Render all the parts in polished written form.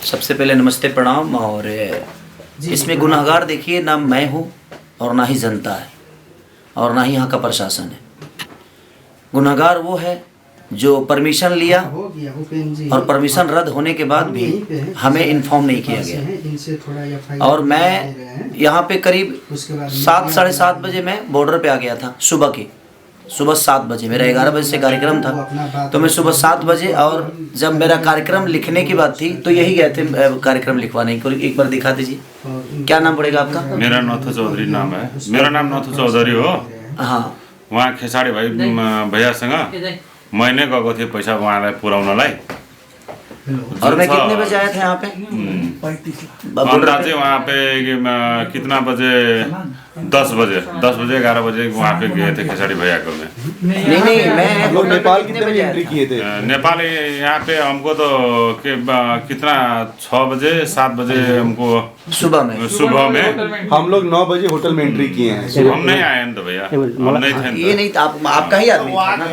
सबसे पहले नमस्ते प्रणाम। और इसमें गुनहगार देखिए ना मैं हूँ और ना ही जनता है और ना ही यहाँ का प्रशासन है। गुनहगार वो है जो परमिशन लिया और परमिशन रद्द होने के बाद भी हमें इन्फॉर्म नहीं किया गया। और मैं यहाँ पे करीब 7 साढ़े 7 बजे मैं बॉर्डर पे आ गया था। सुबह 7 बजे मेरा 11 बजे से कार्यक्रम था, तो मैं सुबह 7 बजे, और जब मेरा कार्यक्रम लिखने की बात थी तो यही गए थे कार्यक्रम लिखवाने को। एक बार दिखा दीजिए, क्या नाम पड़ेगा आपका? मेरा नथु चौधरी नाम है। मेरा नाम नथु चौधरी हो। हाँ, वहाँ खेसाडी भाइ भैयासँग मैंने गएको थिएँ पैसा उहाँलाई पुर्याउनलाई। और मैं कितने बजे आया था यहाँ पे? अंडा चाहिँ वहाँ पे कितना बजे 10 बजे 11 बजे वहाँ पे गए थे खेसाडी भैया को में। नहीं मैं लोग नेपाल कितने बजे एंट्री किए थे? नेपाल यहाँ पे हमको तो कितना 6 बजे 7 बजे हमको सुबह में हम लोग 9 बजे होटल में एंट्री किए हैं। हम नहीं आए तो भैया, हम नहीं थे। ये नहीं था, आपका ही आदमी था ना।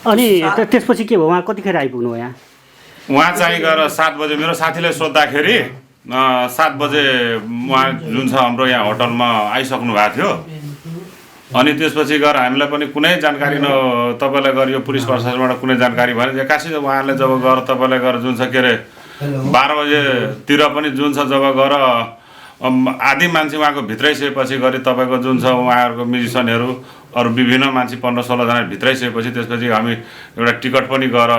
अनि त्यसपछि के भयो? उहाँ कतिखेर आइपुग्नु हो यहाँ? उहाँ चाहिँ गएर 7 बजे मेरो साथीले सोद्धाखेरि 7 बजे उहाँ जुन छ हाम्रो यहाँ होटलमा आइसक्नु भएको थियो। अनि त्यसपछि गएर हामीलाई पनि कुनै जानकारी तपाईँलाई गएर यो पुलिस प्रशासनबाट कुनै जानकारी भएन। एक्कासी उहाँले जब गएर तपाईँलाई गएर जुन छ के अरे 12 बजेतिर पनि जुन छ जब गएर आधी मान्छे उहाँको भित्रै सकेपछि गरी तपाईँको जुन छ उहाँहरूको म्युजिसियनहरू अरू विभिन्न मान्छे 15-16 जना भित्रै सकेपछि त्यसपछि हामी एउटा टिकट पनि गएर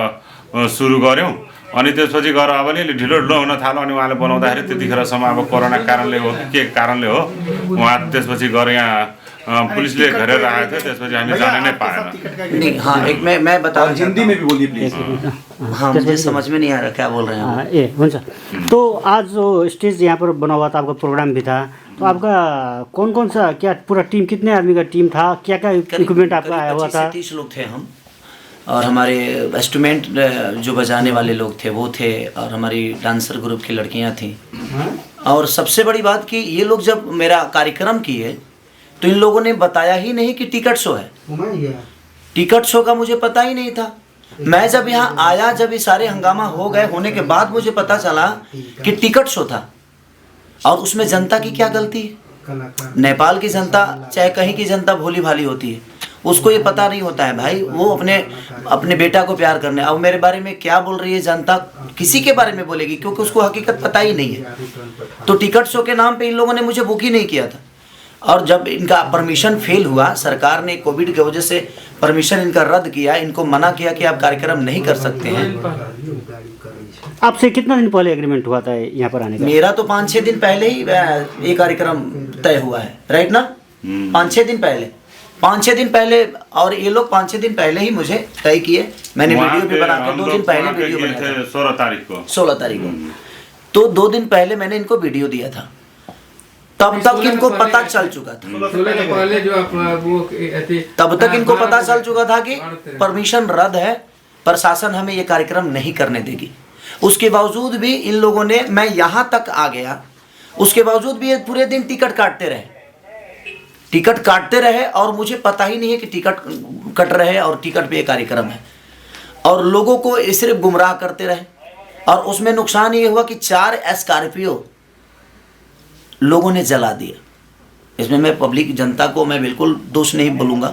सुरु गऱ्यौँ। अनि त्यसपछि गएर अब अलिअलि ढिलो हुन थाल्यो। अनि उहाँले बनाउँदाखेरि त्यतिखेरसम्म अब कोरोना कारणले हो के कारणले हो उहाँ त्यसपछि गएर यहाँ पुलिसले घेरेर आएको थियो। त्यसपछि हामी जान नै पाएन। नहीं, हाँ, एक मैं बता रहा हूँ, हिंदी में भी बोलिए प्लीज। हाँ, मुझे समझ में नहीं आ रहा क्या बोल रहे हैं आप। ए हुन्छ। तो आज जो स्टेज यहाँ पर बना हुआ था, आपका प्रोग्राम भी था, तो आपका कौन सा क्या पूरा टीम, कितने आदमी का टीम था, क्या क्या इक्विपमेंट आपका आया हुआ था? 30 लोग थे हम, और हमारे इंस्ट्रूमेंट जो बजाने वाले लोग थे वो थे, और हमारी डांसर ग्रुप की लड़कियां थीं। और सबसे बड़ी बात कि ये लोग जब मेरा कार्यक्रम किए तो इन लोगों ने बताया ही नहीं कि टिकट शो है। टिकट शो का मुझे पता ही नहीं था। मैं जब यहाँ आया, जब ये सारे हंगामा हो गए होने के बाद मुझे पता चला कि टिकट शो था। और उसमें जनता की क्या गलती है? नेपाल की जनता चाहे कहीं की जनता भोली भाली होती है, उसको ये पता नहीं होता है भाई। वो अपने बेटा को प्यार करने, अब मेरे बारे में क्या बोल रही है जनता, किसी के बारे में बोलेगी, क्योंकि उसको हकीकत पता ही नहीं है। तो टिकट शो के नाम पे इन लोगों ने मुझे बुक ही नहीं किया था। और जब इनका परमिशन फेल हुआ, सरकार ने कोविड की वजह से परमिशन इनका रद्द किया, इनको मना किया कि आप कार्यक्रम नहीं कर सकते हैं। आपसे कितना दिन पहले एग्रीमेंट हुआ था यहाँ पर आने का? मेरा तो 5-6 दिन पहले ही ये कार्यक्रम तय हुआ है, राइट ना? 5-6 दिन पहले, और ये लोग 5-6 दिन पहले ही मुझे तय किए। मैंने वीडियो भी बना के 2 दिन पहले वीडियो बनाया था, 16 तारीख को। तो 2 दिन पहले मैंने इनको वीडियो दिया था, तब तक इनको पता चल चुका था। तब तक इनको पता चल चुका था कि परमिशन रद्द है, प्रशासन हमें ये कार्यक्रम नहीं करने देगी। उसके बावजूद भी इन लोगों ने, मैं यहाँ तक आ गया, उसके बावजूद भी ये पूरे दिन टिकट काटते रहे और मुझे पता ही नहीं है कि टिकट कट रहे हैं और टिकट पे ये कार्यक्रम है। और लोगों को सिर्फ गुमराह करते रहे। और उसमें नुकसान ये हुआ कि 4 स्कॉर्पियो लोगों ने जला दिया। इसमें मैं पब्लिक जनता को मैं बिल्कुल दोष नहीं बोलूँगा,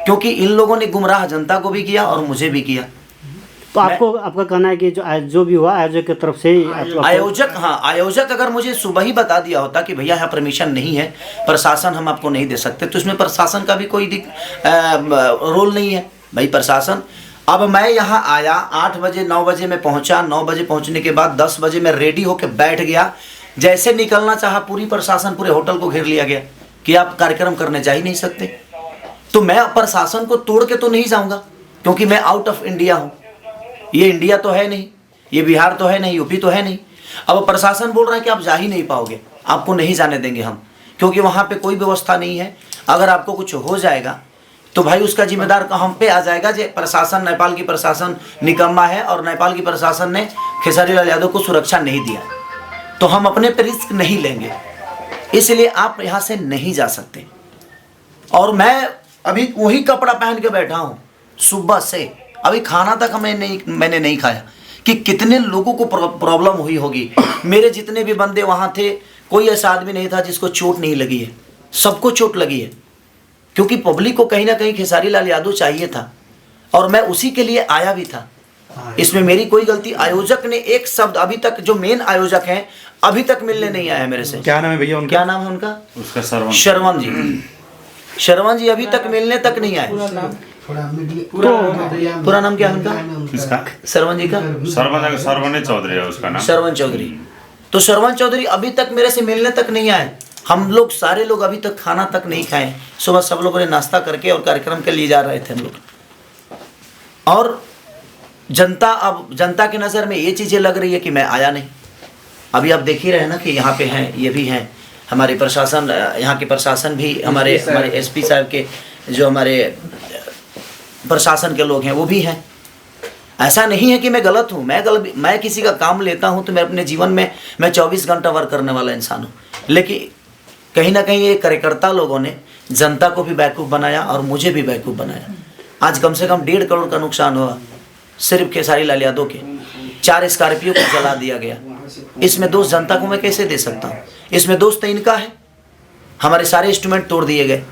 क्योंकि इन लोगों ने गुमराह जनता को भी किया और मुझे भी किया। तो आपका कहना है कि जो भी हुआ आयोजक की तरफ से आयोजक अगर मुझे सुबह ही बता दिया होता कि भैया यहाँ परमिशन नहीं है, प्रशासन हम आपको नहीं दे सकते, तो इसमें प्रशासन का भी कोई रोल नहीं है भाई। प्रशासन, अब मैं यहाँ आया 8 बजे 9 बजे मैं पहुँचा। 9 बजे पहुँचने के बाद 10 बजे मैं रेडी होकर बैठ गया। जैसे निकलना चाहा, पूरी प्रशासन पूरे होटल को घेर लिया गया कि आप कार्यक्रम करने जा ही नहीं सकते। तो मैं प्रशासन को तोड़ के तो नहीं जाऊँगा, क्योंकि मैं आउट ऑफ इंडिया हूँ। ये इंडिया तो है नहीं, ये बिहार तो है नहीं, यूपी तो है नहीं। अब प्रशासन बोल रहा है कि आप जा ही नहीं पाओगे, आपको नहीं जाने देंगे हम, क्योंकि वहाँ पे कोई व्यवस्था नहीं है। अगर आपको कुछ हो जाएगा तो भाई उसका जिम्मेदार हम पे आ जाएगा। जो प्रशासन, नेपाल की प्रशासन निकम्मा है, और नेपाल की प्रशासन ने खेसारी लाल यादव को सुरक्षा नहीं दिया, तो हम अपने पे रिस्क नहीं लेंगे, इसलिए आप यहाँ से नहीं जा सकते। और मैं अभी वही कपड़ा पहन के बैठा हूँ सुबह से, अभी खाना तक मैंने नहीं खाया, कि कितने लोगों को प्रॉब्लम हुई होगी। मेरे जितने भी बंदे वहाँ थे, कोई ऐसा आदमी नहीं था जिसको चोट नहीं लगी है, सबको चोट लगी है, क्योंकि पब्लिक को कहीं ना कहीं खेसारी लाल यादव चाहिए था और मैं उसी के लिए आया भी था। इसमें मेरी कोई गलती, आयोजक ने एक शब्द अभी तक, जो मेन आयोजक हैं, अभी तक मिलने नहीं आया मेरे से। क्या नाम है भैया उनका? क्या नाम है उनका? उसका सरवन शरवण जी। शरवण जी अभी तक मिलने तक नहीं आए। पूरा नाम क्या है उनका? किसका? शरवण जी का? सरवने चौधरी है उसका नाम। शरवण चौधरी। तो शरवण चौधरी अभी तक मेरे से मिलने तक नहीं आए। हम लोग सारे लोग अभी तक खाना तक नहीं खाए। सुबह सब लोगों ने नाश्ता करके और कार्यक्रम के लिए जा रहे थे हम लोग। और जनता, अब जनता की नज़र में ये चीज़ें लग रही है कि मैं आया नहीं। अभी आप देख ही रहे हैं ना कि यहाँ पे हैं, ये भी हैं हमारे प्रशासन, यहाँ के प्रशासन भी, हमारे एसपी साहब के जो हमारे प्रशासन के लोग हैं वो भी हैं। ऐसा नहीं है कि मैं गलत हूँ, मैं किसी का काम लेता हूँ तो मैं अपने जीवन में मैं 24 घंटा वर्क करने वाला इंसान हूँ। लेकिन कहीं ना कहीं ये कार्यकर्ता लोगों ने जनता को भी बेवकूफ़ बनाया और मुझे भी बेवकूफ़ बनाया। आज कम से कम 1.5 करोड़ का नुकसान हुआ सिर्फ खेसारी लाल यादव के। 4 स्कॉर्पियो को जला दिया गया। इसमें दोष जनता को मैं कैसे दे सकता हूँ? इसमें दोष तो इनका है। हमारे सारे इंस्ट्रूमेंट तोड़ दिए गए,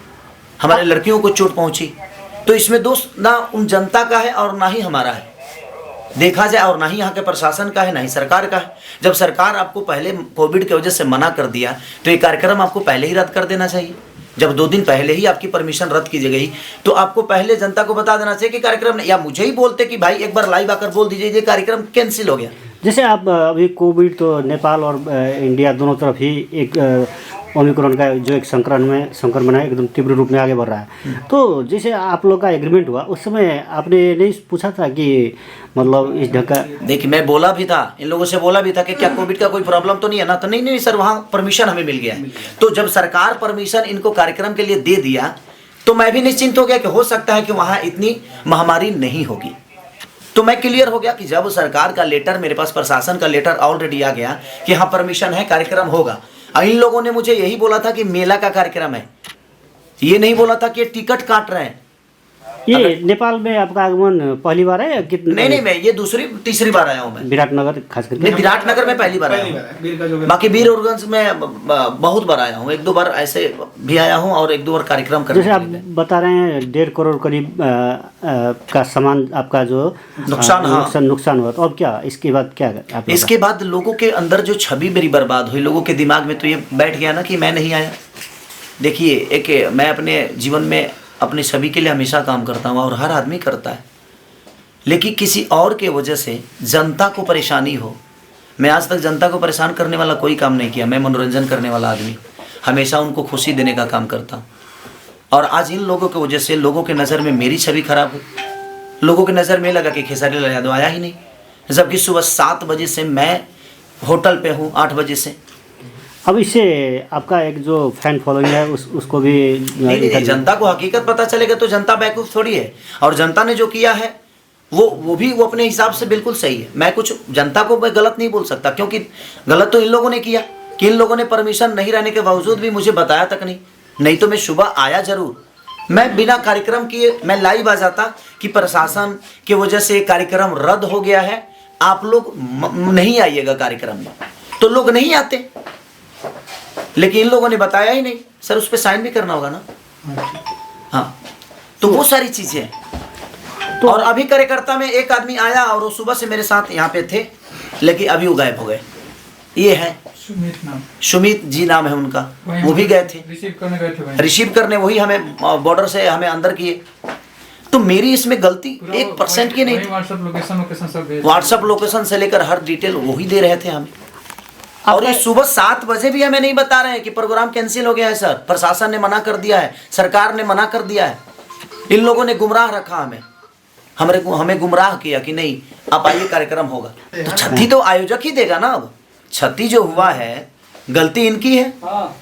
हमारे लड़कियों को चोट पहुंची, तो इसमें दोष ना उन जनता का है और ना ही हमारा है देखा जाए, और ना ही यहाँ के प्रशासन का है, ना ही सरकार का है। जब सरकार आपको पहले कोविड की वजह से मना कर दिया तो ये कार्यक्रम आपको पहले ही रद्द कर देना चाहिए। जब 2 दिन पहले ही आपकी परमिशन रद्द की गई तो आपको पहले जनता को बता देना चाहिए कि कार्यक्रम, या मुझे ही बोलते कि भाई एक बार लाइव आकर बोल दीजिए ये कार्यक्रम कैंसिल हो गया। जैसे आप अभी कोविड तो नेपाल और इंडिया दोनों तरफ ही एक ओमिक्रॉन का जो एक संक्रमण है एकदम तीव्र रूप में आगे बढ़ रहा है। तो जैसे आप लोग का एग्रीमेंट हुआ उस समय आपने नहीं पूछा था कि मतलब इस ढंग का? देखिए मैं बोला भी था, इन लोगों से बोला भी था कि क्या कोविड का कोई प्रॉब्लम तो नहीं है ना? तो नहीं सर, वहाँ परमिशन हमें मिल गया है। तो जब सरकार परमिशन इनको कार्यक्रम के लिए दे दिया तो मैं भी निश्चिंत हो गया कि हो सकता है कि वहाँ इतनी महामारी नहीं होगी। तो मैं क्लियर हो गया कि जब सरकार का लेटर, मेरे पास प्रशासन का लेटर ऑलरेडी आ गया कि हाँ परमिशन है, कार्यक्रम होगा। इन लोगों ने मुझे यही बोला था कि मेला का कार्यक्रम है, ये नहीं बोला था कि टिकट काट रहे हैं। ये नेपाल में आपका आगमन पहली बार है या कितने? नहीं, मैं ये तीसरी बार आया हूँ मैं। विराटनगर खास करके? नहीं, विराटनगर में पहली बार आया हूँ। बाकी वीरगंज में बहुत बार आया हूँ, 1-2 बार ऐसे भी आया हूँ और 1-2 बार कार्यक्रम करने। जैसे आप बता रहे हैं 1.5 करोड़ करीब का सामान आपका जो नुकसान हुआ, तो अब क्या इसके बाद क्या आप? इसके बाद लोगों के अंदर जो छवि मेरी बर्बाद हुई, लोगों के दिमाग में तो ये बैठ गया ना कि मैं नहीं आया। देखिए, एक मैं अपने जीवन में अपनी छवि के लिए हमेशा काम करता हूँ और हर आदमी करता है, लेकिन किसी और के वजह से जनता को परेशानी हो। मैं आज तक जनता को परेशान करने वाला कोई काम नहीं किया। मैं मनोरंजन करने वाला आदमी, हमेशा उनको खुशी देने का काम करता हूँ। और आज इन लोगों की वजह से लोगों के नज़र में मेरी छवि खराब हुई। लोगों के नज़र में लगा कि खेसारी लाल यादव आया ही नहीं, जबकि सुबह 7 बजे से मैं होटल पे हूँ, 8 बजे से। अब इससे आपका एक जो फैन फॉलोइंग है उसको भी नहीं, जनता को हकीकत पता चलेगा तो जनता बेवकूफ़ थोड़ी है। और जनता ने जो किया है वो अपने हिसाब से बिल्कुल सही है। मैं कुछ जनता को मैं गलत नहीं बोल सकता, क्योंकि गलत तो इन लोगों ने किया कि इन लोगों ने परमिशन नहीं रहने के बावजूद भी मुझे बताया तक नहीं तो मैं सुबह आया जरूर। मैं बिना कार्यक्रम किए मैं लाइव आ जाता कि प्रशासन की वजह से कार्यक्रम रद्द हो गया है, आप लोग नहीं आइएगा कार्यक्रम में, तो लोग नहीं आते। लेकिन इन लोगों ने बताया ही नहीं। सर उस पर साइन भी करना होगा ना? हाँ, तो वो सारी चीजें हैं। तो और अभी कार्यकर्ता में एक आदमी आया और वो सुबह से मेरे साथ यहाँ पे थे, लेकिन अभी वो गायब हो गए। ये है सुमित जी नाम है उनका, वो भी गए थे, रिसीव करने वही हमें बॉर्डर से हमें अंदर किए। तो मेरी इसमें गलती 1% की नहीं थी। व्हाट्सएप लोकेशन से लेकर हर डिटेल वही दे रहे थे हमें। और ये सुबह 7 बजे भी हमें नहीं बता रहे हैं कि प्रोग्राम कैंसिल हो गया है सर, प्रशासन ने मना कर दिया है, सरकार ने मना कर दिया है। इन लोगों ने गुमराह रखा हमें गुमराह किया कि नहीं आप आइए कार्यक्रम होगा। तो क्षति तो आयोजक ही देगा ना। अब क्षति जो हुआ है गलती इनकी है,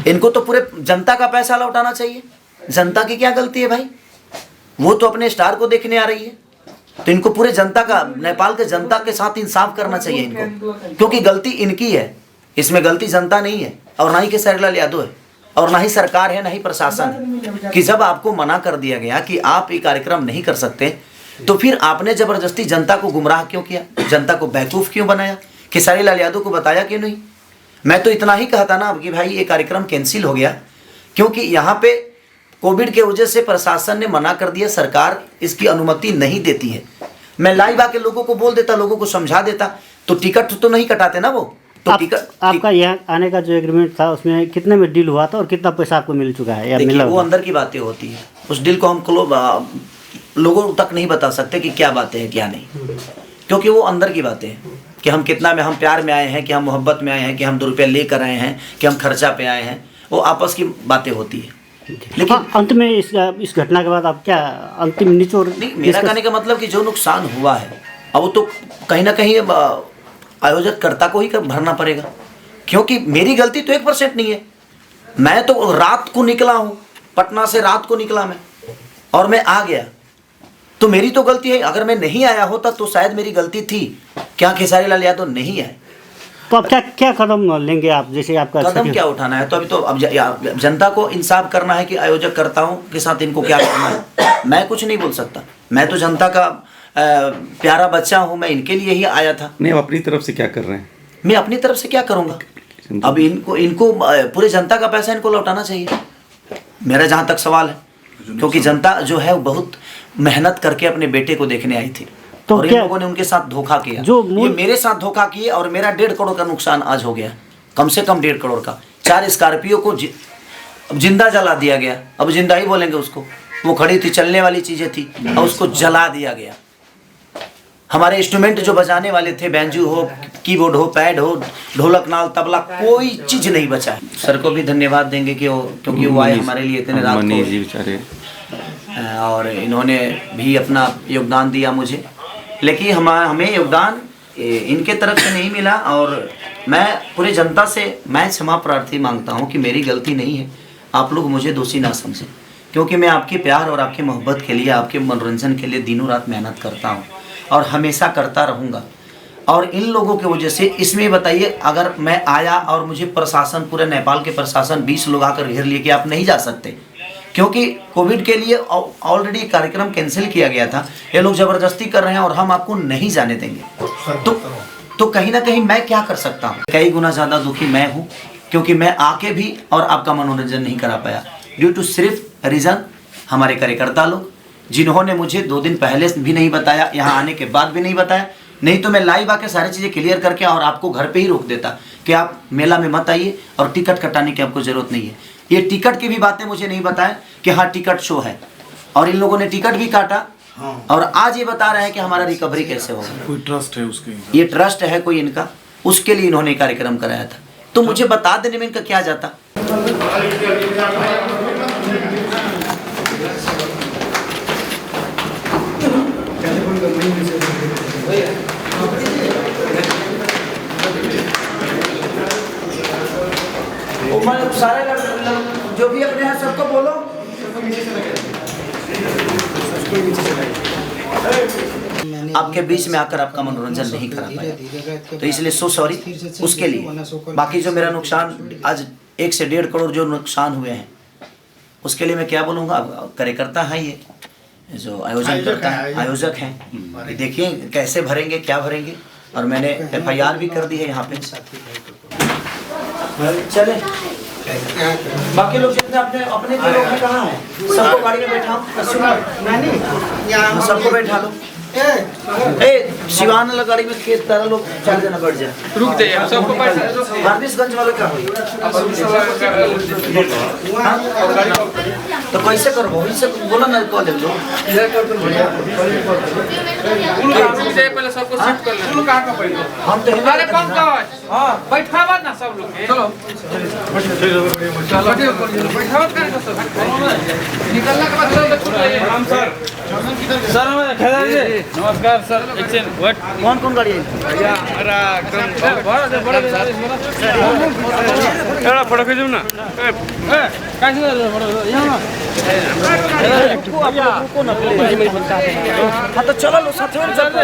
इनको तो पूरे जनता का पैसा लौटाना चाहिए। जनता की क्या गलती है भाई? वो तो अपने स्टार को देखने आ रही है, तो इनको पूरे जनता का, नेपाल के जनता के साथ इंसाफ करना चाहिए इनको, क्योंकि गलती इनकी है, इसमें गलती जनता नहीं है और ना ही खेसारी लाल यादव है और ना ही सरकार है, ना ही प्रशासन है। कि जब आपको मना कर दिया गया कि आप ये कार्यक्रम नहीं कर सकते, तो फिर आपने जबरदस्ती जनता को गुमराह क्यों किया, जनता को बेवकूफ़ क्यों बनाया, खेसारी लाल यादव को बताया क्यों नहीं? मैं तो इतना ही कहता ना कि भाई ये कार्यक्रम कैंसिल हो गया, क्योंकि यहाँ पे कोविड के वजह से प्रशासन ने मना कर दिया, सरकार इसकी अनुमति नहीं देती है। मैं लाइव आके लोगों को बोल देता, लोगों को समझा देता, तो टिकट तो नहीं कटाते ना वो। तो आपका यहाँ आने का जो एग्रीमेंट था उसमें कितने में डील हुआ था और कितना पैसा आपको मिल चुका है या मिला? वो अंदर की बातें होती है, उस डील को हम लोगों तक नहीं बता सकते कि क्या बातें हैं क्या नहीं, क्योंकि वो अंदर की बातें हैं कि हम कितना में, हम प्यार में आए हैं कि हम मोहब्बत में आए हैं कि हम 2 रुपये लेकर आए हैं कि हम खर्चा पे आए हैं, वो आपस की बातें होती है। लेकिन अंत में इस घटना के बाद आप क्या अंतिम निचोड़? नहीं, मेरा कहने का मतलब कि जो नुकसान हुआ है अब वो तो कहीं ना कहीं आयोजक कर्ता को ही भरना पड़ेगा, क्योंकि मेरी गलती तो 1% नहीं है। मैं तो रात को निकला हूँ, पटना से रात को निकला मैं, और मैं आ गया, तो मेरी तो गलती है। अगर मैं नहीं आया होता तो शायद मेरी गलती थी, क्या खेसारी लाल यादव नहीं है। तो अब क्या कदम लेंगे आप? जैसे आपका कदम क्या उठाना है, तो अभी तो अब जनता को इंसाफ करना है कि आयोजक कर्ताओं के साथ इनको क्या करना है। मैं कुछ नहीं बोल सकता, मैं तो जनता का प्यारा बच्चा हूँ, मैं इनके लिए ही आया था। नहीं, अपनी तरफ से क्या कर रहे हैं? मैं अपनी तरफ से क्या करूँगा? अब इनको पूरे जनता का पैसा इनको लौटाना चाहिए, मेरा जहाँ तक सवाल है, क्योंकि जनता जो है वो बहुत मेहनत करके अपने बेटे को देखने आई थी, तो और इन लोगों ने उनके साथ धोखा किया, ये मेरे साथ धोखा किए, और मेरा 1.5 करोड़ का नुकसान आज हो गया, कम से कम 1.5 करोड़ का। 4 स्कॉर्पियो को जिंदा जला दिया गया, अब जिंदा ही बोलेंगे उसको, वो खड़ी थी, चलने वाली चीजें थी, और उसको जला दिया गया। हमारे इंस्ट्रूमेंट जो बजाने वाले थे, बैंजू हो, कीबोर्ड हो, पैड हो, ढोलक, नाल, तबला, कोई चीज नहीं बचा है। सर को भी धन्यवाद देंगे कि क्योंकि वो आए हमारे लिए इतने रात को, और इन्होंने भी अपना योगदान दिया मुझे, लेकिन हमें योगदान इनके तरफ से नहीं मिला। और मैं पूरी जनता से मैं क्षमा प्रार्थी मांगता हूँ कि मेरी गलती नहीं है, आप लोग मुझे दोषी ना समझें, क्योंकि मैं आपके प्यार और आपकी मोहब्बत के लिए, आपके मनोरंजन के लिए दिनों रात मेहनत करता हूँ और हमेशा करता रहूँगा। और इन लोगों की वजह से, इसमें बताइए, अगर मैं आया और मुझे प्रशासन, पूरे नेपाल के प्रशासन 20 लोग आकर घेर लिए कि आप नहीं जा सकते, क्योंकि कोविड के लिए ऑलरेडी कार्यक्रम कैंसिल किया गया था, ये लोग ज़बरदस्ती कर रहे हैं और हम आपको नहीं जाने देंगे, तो कहीं ना कहीं मैं क्या कर सकता हूँ? कई गुना ज़्यादा दुखी मैं हूँ, क्योंकि मैं आके भी और आपका मनोरंजन नहीं करा पाया, ड्यू टू सिर्फ रीज़न हमारे कार्यकर्ता लोग, जिन्होंने मुझे 2 दिन पहले भी नहीं बताया, यहाँ आने के बाद भी नहीं बताया। नहीं तो मैं लाइव आके सारी चीज़ें क्लियर करके और आपको घर पे ही रोक देता कि आप मेला में मत आइए और टिकट कटाने की आपको ज़रूरत नहीं है। ये टिकट की भी बातें मुझे नहीं बताएं कि हाँ टिकट शो है, और इन लोगों ने टिकट भी काटा, और आज ये बता रहे हैं कि हमारा रिकवरी कैसे होगा। कोई ट्रस्ट है उसके, ये ट्रस्ट है कोई इनका, उसके लिए इन्होंने कार्यक्रम कराया था, तो मुझे बता देने में इनका क्या जाता। सारे जो भी अपने हैं सबको बोलो, आपके बीच में आकर आपका मनोरंजन नहीं करा पाया, तो इसलिए सो सॉरी उसके लिए। बाकी जो मेरा नुकसान आज 1 से 1.5 करोड़ जो नुकसान हुए हैं, उसके लिए मैं क्या बोलूँगा। कार्यकर्ता है ये जो आयोजन करता है, आयोजक हैं, देखिए कैसे भरेंगे, क्या भरेंगे, और मैंने FIR भी कर दी है यहाँ पे। चले बाकी लोग जितने अपने जो लोग हैं कहाँ हैं, सबको गाड़ी में बैठाओ, सबको बैठा लो। शिवान वाला गाड़ी में खेत तारा लोग 4 जना बैठ जाए, रुक जाइए, सबको हार्दिसगंज वाले का तो कैसे करो, वही से बोला ना, कॉल ले लो। पहले सबको शिफ्ट कर लो, कहाँ का पहले हम तो अरे कौन का है? हाँ बैठावा ना सब लोग, चलो बैठावा करके सब निकलने के बाद सब छूट जाइए। हम सर नमस्कार सर, कौन गाड़ी है? एउटा फोटो खिचौँ न। हाँ तो चलो लो साथ में चलते।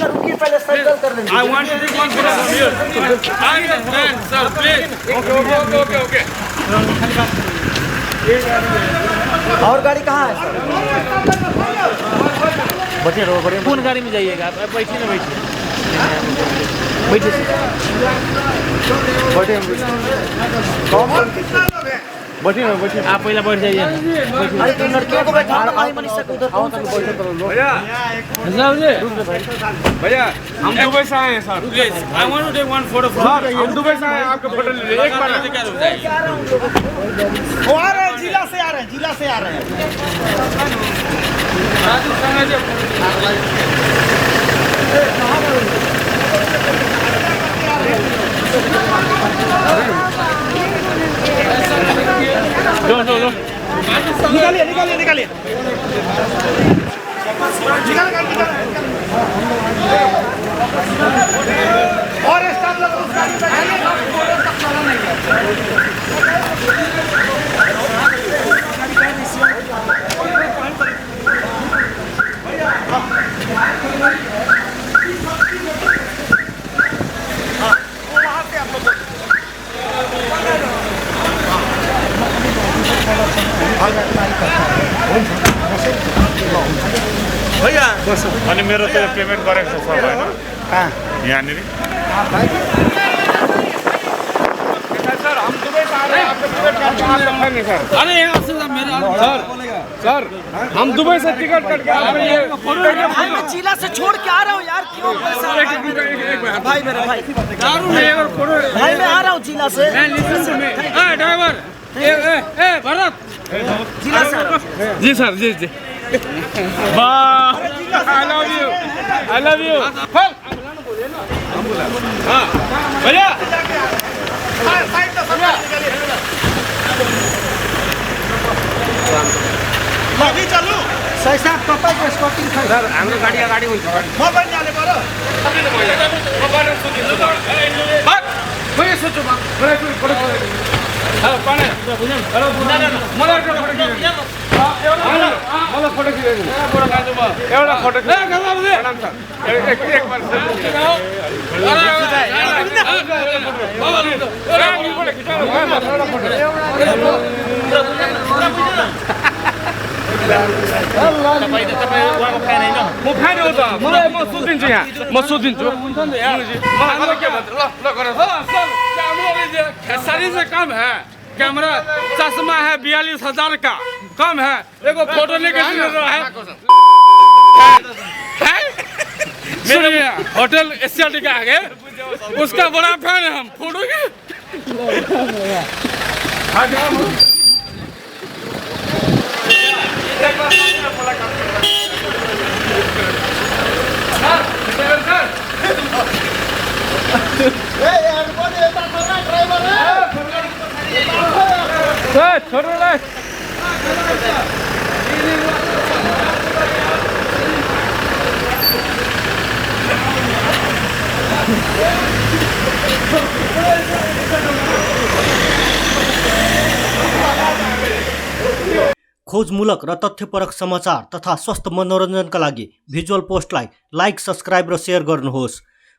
रुकिए पहले साइकिल कर लेंगे। I want to take one photo from here. I am fan, sir, please. Okay. और गाड़ी कहाँ है सर? कौन गाड़ी में जाइएगा आप बैठिए ना बैठिए बैठिए आप पहले बैठ जाइए अरे तो लड़कियों को बैठा ना भाई मनीषा को उधर कौन सा भैया हम दुबई से आए हैं sir. I want to take one photo sir हम दुबई से आए हैं, आपका फोटो ले लीजिए एक बार। वो आ रहे हैं, जिला से आ रहे हैं, जिला से आ रहे हैं। निकालिए निकालिए निकालिए और स्टाफ लोग उस गाड़ी में अनि मेरो त पेमेन्ट गरेको छ सर होइन यहाँनिर सर हम दुबई से आ रहे हैं, आपका टिकट काट के आप लोग नहीं सर। अरे यहाँ से मेरा सर हम दुबई से टिकट काट के आ रहे हैं। भाई मैं जिला से छोड़ के आ रहा हूँ यार, क्यों भाई मेरा भाई दारू में एक फोटो भाई मैं आ रहा हूँ जिला से, ड्राइवर ए भरत जिला से आ रहा हूँ। जी सर जी जी वाह आई लव यू हाँ भैया अभी चलू सही साहब पापा को स्कॉटिंग था सर हाम्रो गाडी अगाडि हुन्छ म पनि जाने पर्यो मलाई फोटो खिचेको एउटा फोटो म फ्यान हो त मलाई म सुतिन्छु यहाँ म सुतिन्छु मलाई के भन्छ ल ल गर खेसारी से कम है कैमरा चश्मा है 42,000 का कम है देखो फोटो लेके रहा है सुनिए होटल एशियाटिका आगे उसका बड़ा फैन है हम फोटो के छोड्नु ल खोजमूलक र तथ्यपरक समाचार तथा स्वस्थ मनोरञ्जनका लागि भिजुअल पोस्टलाई लाइक, सब्स्क्राइब र सेयर गर्नुहोस्।